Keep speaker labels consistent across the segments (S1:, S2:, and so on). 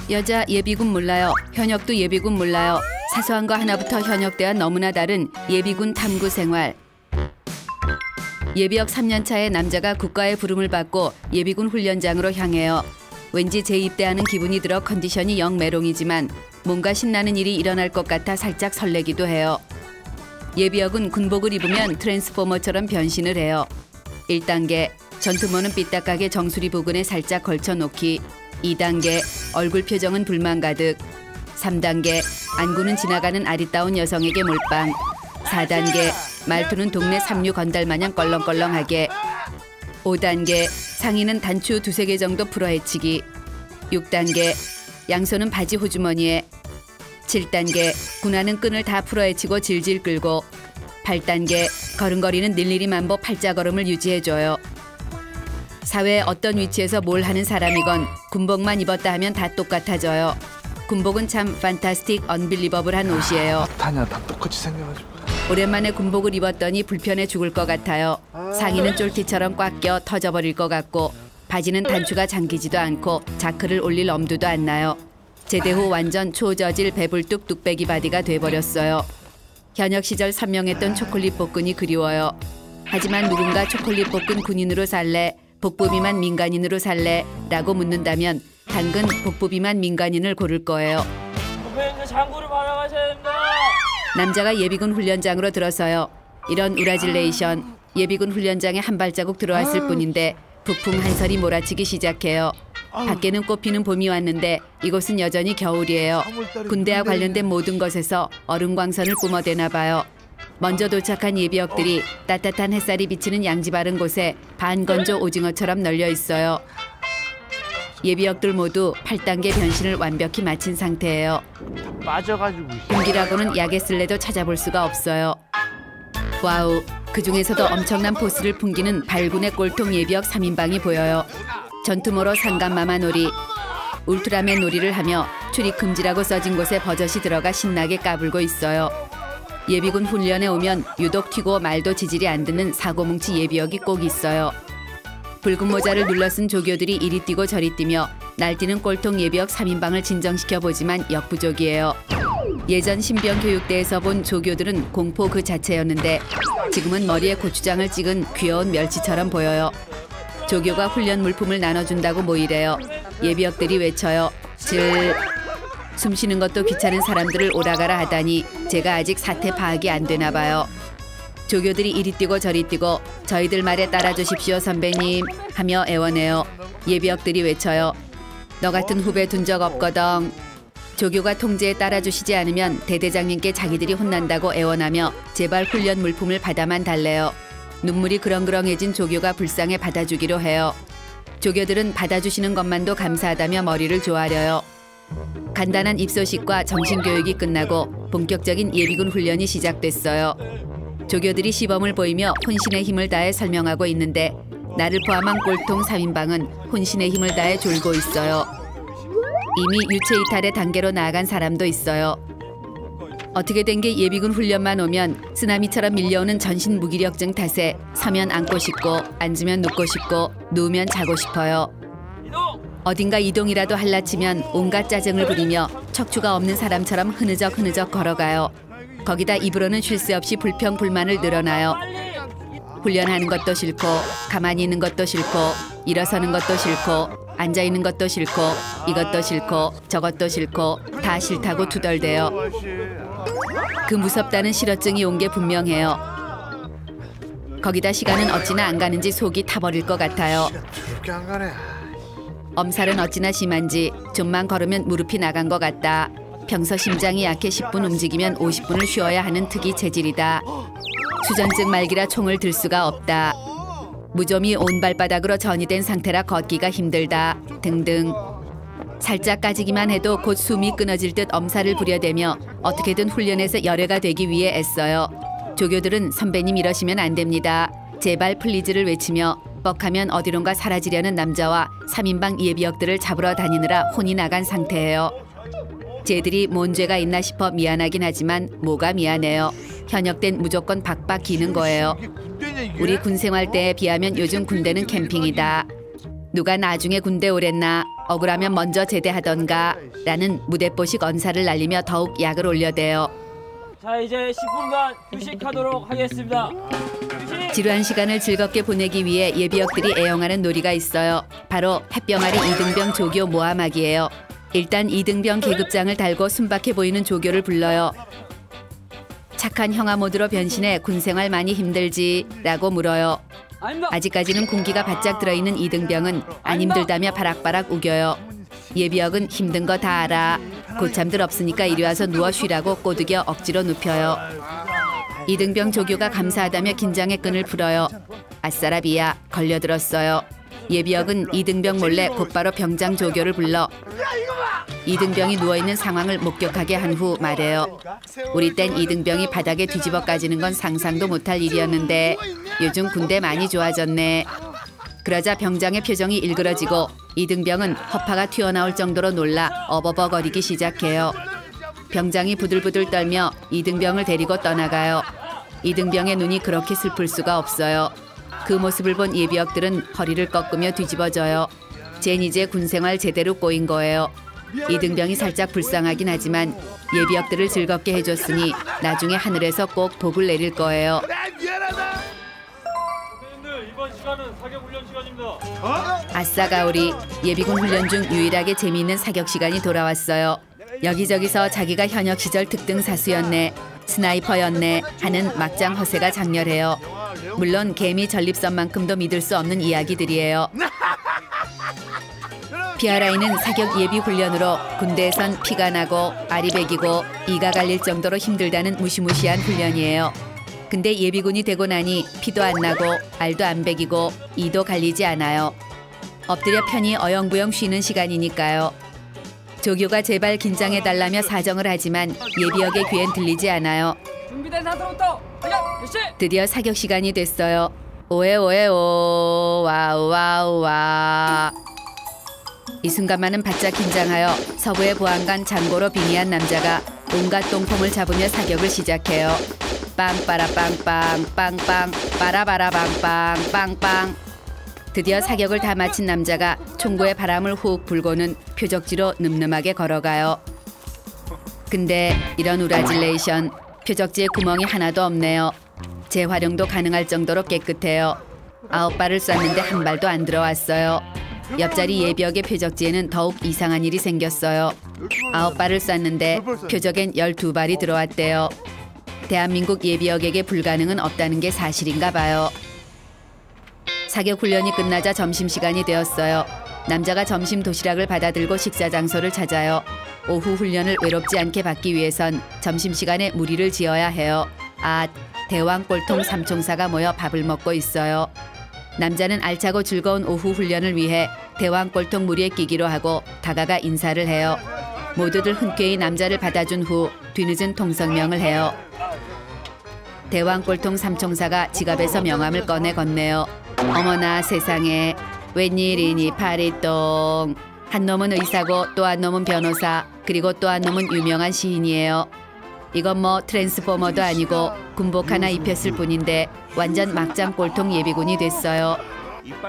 S1: 여자 예비군 몰라요. 현역도 예비군 몰라요. 사소한 거 하나부터 현역대와 너무나 다른 예비군 탐구 생활. 예비역 3년차의 남자가 국가의 부름을 받고 예비군 훈련장으로 향해요. 왠지 재입대하는 기분이 들어 컨디션이 영 메롱이지만 뭔가 신나는 일이 일어날 것 같아 살짝 설레기도 해요. 예비역은 군복을 입으면 트랜스포머처럼 변신을 해요. 1단계 전투모는 삐딱하게 정수리 부근에 살짝 걸쳐놓기. 2단계 얼굴 표정은 불만 가득. 3단계 안구는 지나가는 아리따운 여성에게 몰빵. 4단계 말투는 동네 삼류 건달 마냥 껄렁껄렁하게. 5단계 상의는 단추 2~3개 정도 풀어 헤치기. 6단계 양손은 바지 호주머니에. 7단계 군화는 끈을 다 풀어 헤치고 질질 끌고. 8단계 걸음걸이는 일일이 만보 팔자걸음을 유지해줘요. 사회의 어떤 위치에서 뭘 하는 사람이건 군복만 입었다 하면 다 똑같아져요. 군복은 참 판타스틱 언빌리버블한 옷이에요.
S2: 타냐 다 똑같이 생겨가지고.
S1: 오랜만에 군복을 입었더니 불편해 죽을 것 같아요. 상의는 쫄티처럼 꽉 껴 터져버릴 것 같고 바지는 단추가 잠기지도 않고 자크를 올릴 엄두도 안 나요. 제대 후 완전 초저질 배불뚝 뚝배기 바디가 돼버렸어요. 현역 시절 선명했던 초콜릿 복근이 그리워요. 하지만 누군가 초콜릿 복근 군인으로 살래? 복부 비만 민간인으로 살래? 라고 묻는다면 당근 복부 비만 민간인을 고를 거예요.
S3: 선배님 장구를 받아가셔야 됩니다.
S1: 남자가 예비군 훈련장으로 들어서요. 이런 우라질레이션. 예비군 훈련장에 한 발자국 들어왔을 뿐인데 북풍 한설이 몰아치기 시작해요. 밖에는 꽃피는 봄이 왔는데 이곳은 여전히 겨울이에요. 군대와 관련된 모든 것에서 얼음광선을 뿜어대나 봐요. 먼저 도착한 예비역들이 따뜻한 햇살이 비치는 양지 바른 곳에 반건조 오징어처럼 널려 있어요. 예비역들 모두 8단계 변신을 완벽히 마친 상태예요.
S2: 빠져가지고.
S1: 군기라고는 약에 쓸래도 찾아볼 수가 없어요. 와우, 그중에서도 엄청난 포스를 풍기는 발군의 꼴통 예비역 3인방이 보여요. 전투모로 상간마마 놀이, 울트라맨 놀이를 하며 출입 금지라고 써진 곳에 버젓이 들어가 신나게 까불고 있어요. 예비군 훈련에 오면 유독 튀고 말도 지질이 안 듣는 사고뭉치 예비역이 꼭 있어요. 붉은 모자를 눌러쓴 조교들이 이리 뛰고 저리 뛰며 날뛰는 꼴통 예비역 3인방을 진정시켜 보지만 역부족이에요. 예전 신병 교육대에서 본 조교들은 공포 그 자체였는데 지금은 머리에 고추장을 찍은 귀여운 멸치처럼 보여요. 조교가 훈련 물품을 나눠준다고 모이래요. 예비역들이 외쳐요. 숨 쉬는 것도 귀찮은 사람들을 오라가라 하다니 제가 아직 사태 파악이 안 되나 봐요. 조교들이 이리 뛰고 저리 뛰고 저희들 말에 따라주십시오 선배님 하며 애원해요. 예비역들이 외쳐요. 너 같은 후배 둔 적 없거든. 조교가 통제에 따라주시지 않으면 대대장님께 자기들이 혼난다고 애원하며 제발 훈련 물품을 받아만 달래요. 눈물이 그렁그렁해진 조교가 불쌍해 받아주기로 해요. 조교들은 받아주시는 것만도 감사하다며 머리를 조아려요. 간단한 입소식과 정신교육이 끝나고 본격적인 예비군 훈련이 시작됐어요. 조교들이 시범을 보이며 혼신의 힘을 다해 설명하고 있는데 나를 포함한 꼴통 3인방은 혼신의 힘을 다해 졸고 있어요. 이미 유체 이탈의 단계로 나아간 사람도 있어요. 어떻게 된 게 예비군 훈련만 오면 쓰나미처럼 밀려오는 전신 무기력증 탓에 서면 앉고 싶고 앉으면 눕고 싶고 누우면 자고 싶어요. 어딘가 이동이라도 할라치면 온갖 짜증을 부리며 척추가 없는 사람처럼 흐느적 걸어가요. 거기다 입으로는 쉴 새 없이 불평불만을 늘어놔요. 훈련하는 것도 싫고 가만히 있는 것도 싫고 일어서는 것도 싫고 앉아있는 것도 싫고 이것도 싫고 저것도 싫고 다 싫다고 투덜대요. 그 무섭다는 실어증이 온 게 분명해요. 거기다 시간은 어찌나 안 가는지 속이 타버릴 것 같아요. 엄살은 어찌나 심한지 좀만 걸으면 무릎이 나간 것 같다. 평소 심장이 약해 10분 움직이면 50분을 쉬어야 하는 특이 체질이다. 수전증 말기라 총을 들 수가 없다. 무좀이 온 발바닥으로 전이 된 상태라 걷기가 힘들다. 등등. 살짝 까지기만 해도 곧 숨이 끊어질 듯 엄살을 부려대며 어떻게든 훈련에서 열애가 되기 위해 애써요. 조교들은 선배님 이러시면 안 됩니다. 제발 플리즈를 외치며 뻑하면 어디론가 사라지려는 남자와 3인방 예비역들을 잡으러 다니느라 혼이 나간 상태예요. 쟤들이 뭔 죄가 있나 싶어 미안하긴 하지만 뭐가 미안해요. 현역된 무조건 박박 기는 거예요. 우리 군 생활 때에 비하면 요즘 군대는 캠핑이다. 누가 나중에 군대 오랬나? 억울하면 먼저 제대하던가 라는 무대뽀식 언사를 날리며 더욱 약을 올려대요.
S3: 자, 이제 10분간 휴식하도록 하겠습니다. 휴식!
S1: 지루한 시간을 즐겁게 보내기 위해 예비역들이 애용하는 놀이가 있어요. 바로 햇병아리 이등병 조교 모함하기예요. 일단 이등병 계급장을 달고 순박해 보이는 조교를 불러요. 착한 형아 모드로 변신해 군생활 많이 힘들지? 라고 물어요. 아직까지는 군기가 바짝 들어있는 이등병은 안 힘들다며 바락바락 우겨요. 예비역은 힘든 거 다 알아. 고참들 없으니까 이리 와서 누워 쉬라고 꼬드겨 억지로 눕혀요. 이등병 조교가 감사하다며 긴장의 끈을 풀어요. 아싸라비야, 걸려들었어요. 예비역은 이등병 몰래 곧바로 병장 조교를 불러 이등병이 누워있는 상황을 목격하게 한 후 말해요. 우리 땐 이등병이 바닥에 뒤집어 까지는 건 상상도 못할 일이었는데 요즘 군대 많이 좋아졌네. 그러자 병장의 표정이 일그러지고 이등병은 허파가 튀어나올 정도로 놀라 어버버거리기 시작해요. 병장이 부들부들 떨며 이등병을 데리고 떠나가요. 이등병의 눈이 그렇게 슬플 수가 없어요. 그 모습을 본 예비역들은 허리를 꺾으며 뒤집어져요. 쟨 이제 군생활 제대로 꼬인 거예요. 이등병이 살짝 불쌍하긴 하지만 예비역들을 즐겁게 해줬으니 나중에 하늘에서 꼭 복을 내릴 거예요.
S3: 선생님들, 이번 시간은 사격 훈련 시간입니다.
S1: 아싸 가오리, 예비군 훈련 중 유일하게 재미있는 사격 시간이 돌아왔어요. 여기저기서 자기가 현역 시절 특등 사수였네, 스나이퍼였네 하는 막장 허세가 장렬해요. 물론 개미 전립선만큼도 믿을 수 없는 이야기들이에요. PRI는 사격 예비 훈련으로 군대에선 피가 나고 알이 배기고 이가 갈릴 정도로 힘들다는 무시무시한 훈련이에요. 근데 예비군이 되고 나니 피도 안 나고 알도 안 배기고 이도 갈리지 않아요. 엎드려 편히 어영부영 쉬는 시간이니까요. 조교가 제발 긴장해달라며 사정을 하지만 예비역의 귀엔 들리지 않아요.
S3: 준비된 상태부터 사격 개시!
S1: 드디어 사격 시간이 됐어요. 오에오에오 와우와우와. 이 순간만은 바짝 긴장하여 서부의 보안관 장고로 빙의한 남자가 온갖 똥폼을 잡으며 사격을 시작해요. 빵빠라빵빵 빵빵 빠라바라빵빵 빵빵. 드디어 사격을 다 마친 남자가 총구에 바람을 훅 불고는 표적지로 늠름하게 걸어가요. 근데 이런 우라질레이션, 표적지에 구멍이 하나도 없네요. 재활용도 가능할 정도로 깨끗해요. 9발을 쐈는데 한 발도 안 들어왔어요. 옆자리 예비역의 표적지에는 더욱 이상한 일이 생겼어요. 9발을 쐈는데 표적엔 12발이 들어왔대요. 대한민국 예비역에게 불가능은 없다는 게 사실인가 봐요. 사격 훈련이 끝나자 점심시간이 되었어요. 남자가 점심 도시락을 받아들고 식사 장소를 찾아요. 오후 훈련을 외롭지 않게 받기 위해선 점심시간에 무리를 지어야 해요. 아, 대왕 꼴통 삼총사가 모여 밥을 먹고 있어요. 남자는 알차고 즐거운 오후 훈련을 위해 대왕 꼴통 무리에 끼기로 하고 다가가 인사를 해요. 모두들 흔쾌히 남자를 받아준 후 뒤늦은 통성명을 해요. 대왕 꼴통 삼총사가 지갑에서 명함을 꺼내 건네요. 어머나 세상에, 웬일이니 파리똥. 한 놈은 의사고 또 한 놈은 변호사, 그리고 또 한 놈은 유명한 시인이에요. 이건 뭐 트랜스포머도 아니고 군복 하나 입혔을 뿐인데 완전 막장 꼴통 예비군이 됐어요.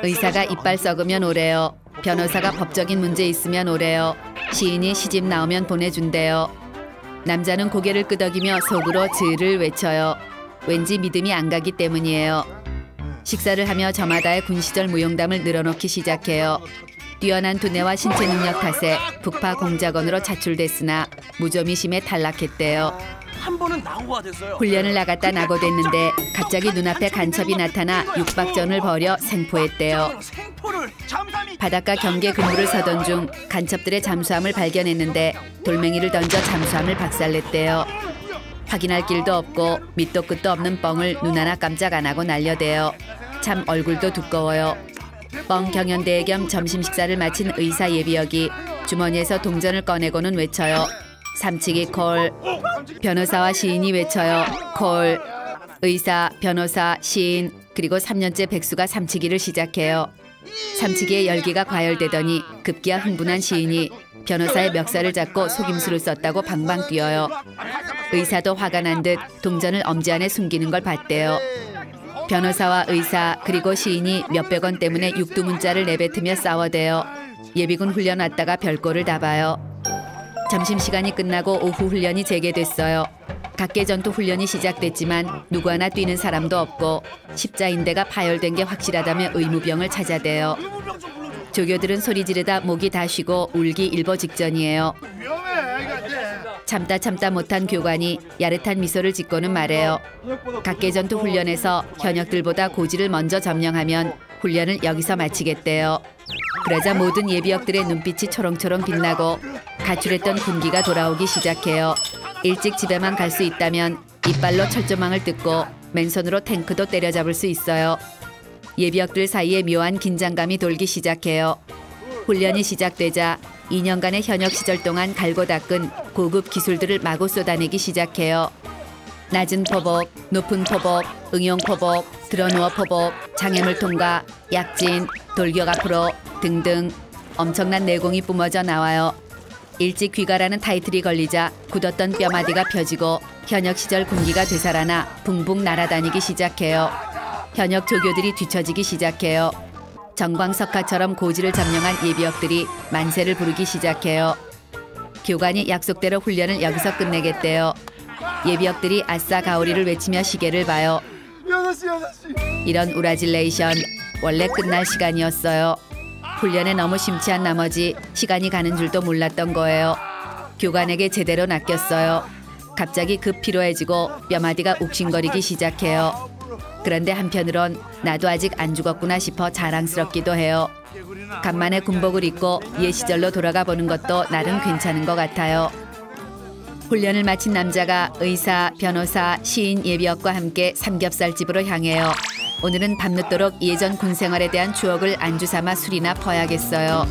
S1: 의사가 이빨 썩으면 오래요. 변호사가 법적인 문제 있으면 오래요. 시인이 시집 나오면 보내준대요. 남자는 고개를 끄덕이며 속으로 즈를 외쳐요. 왠지 믿음이 안 가기 때문이에요. 식사를 하며 저마다의 군 시절 무용담을 늘어놓기 시작해요. 뛰어난 두뇌와 신체 능력 탓에 북파 공작원으로 차출됐으나 무좀이심에 탈락했대요.
S4: 한 번은 낙오가 됐어요.
S1: 훈련을 나갔다 낙오됐는데 갑자기 눈앞에 간첩이 나타나 육박전을 벌여 생포했대요.
S4: 생포를 잠잠히
S1: 바닷가 경계 근무를 서던 중 간첩들의 잠수함을 발견했는데 돌멩이를 던져 잠수함을 박살냈대요. 확인할 길도 없고 밑도 끝도 없는 뻥을 눈 하나 깜짝 안 하고 날려대요. 참 얼굴도 두꺼워요. 뻥 경연대회 겸 점심 식사를 마친 의사 예비역이 주머니에서 동전을 꺼내고는 외쳐요. 삼치기 콜. 변호사와 시인이 외쳐요. 콜. 의사, 변호사, 시인, 그리고 3년째 백수가 삼치기를 시작해요. 삼치기의 열기가 과열되더니 급기야 흥분한 시인이 변호사의 멱살을 잡고 속임수를 썼다고 방방 뛰어요. 의사도 화가 난 듯 동전을 엄지 안에 숨기는 걸 봤대요. 변호사와 의사 그리고 시인이 몇백 원 때문에 육두문자를 내뱉으며 싸워대요. 예비군 훈련 왔다가 별꼴을 다 봐요. 점심시간이 끝나고 오후 훈련이 재개됐어요. 각계 전투 훈련이 시작됐지만 누구 하나 뛰는 사람도 없고 십자인대가 파열된 게 확실하다며 의무병을 찾아대요. 조교들은 소리 지르다 목이 다 쉬고 울기 일보 직전이에요. 참다 못한 교관이 야릇한 미소를 짓고는 말해요. 각계 전투 훈련에서 현역들보다 고지를 먼저 점령하면 훈련을 여기서 마치겠대요. 그러자 모든 예비역들의 눈빛이 초롱초롱 빛나고 가출했던 군기가 돌아오기 시작해요. 일찍 집에만 갈 수 있다면 이빨로 철조망을 뜯고 맨손으로 탱크도 때려잡을 수 있어요. 예비역들 사이에 묘한 긴장감이 돌기 시작해요. 훈련이 시작되자 2년간의 현역 시절 동안 갈고 닦은 고급 기술들을 마구 쏟아내기 시작해요. 낮은 포복, 높은 포복, 응용 포복, 드러누워 포복, 장애물 통과, 약진, 돌격 앞으로 등등 엄청난 내공이 뿜어져 나와요. 일찍 귀가라는 타이틀이 걸리자 굳었던 뼈마디가 펴지고 현역 시절 군기가 되살아나 붕붕 날아다니기 시작해요. 현역 조교들이 뒤처지기 시작해요. 정광석화처럼 고지를 점령한 예비역들이 만세를 부르기 시작해요. 교관이 약속대로 훈련을 여기서 끝내겠대요. 예비역들이 아싸 가오리를 외치며 시계를 봐요. 6시. 이런 우라질레이션 원래 끝날 시간이었어요. 훈련에 너무 심취한 나머지 시간이 가는 줄도 몰랐던 거예요. 교관에게 제대로 낚였어요. 갑자기 급 피로해지고 뼈마디가 욱신거리기 시작해요. 그런데 한편으론 나도 아직 안 죽었구나 싶어 자랑스럽기도 해요. 간만에 군복을 입고 옛 시절로 돌아가 보는 것도 나름 괜찮은 것 같아요. 훈련을 마친 남자가 의사, 변호사, 시인, 예비역과 함께 삼겹살집으로 향해요. 오늘은 밤늦도록 예전 군 생활에 대한 추억을 안주 삼아 술이나 퍼야겠어요.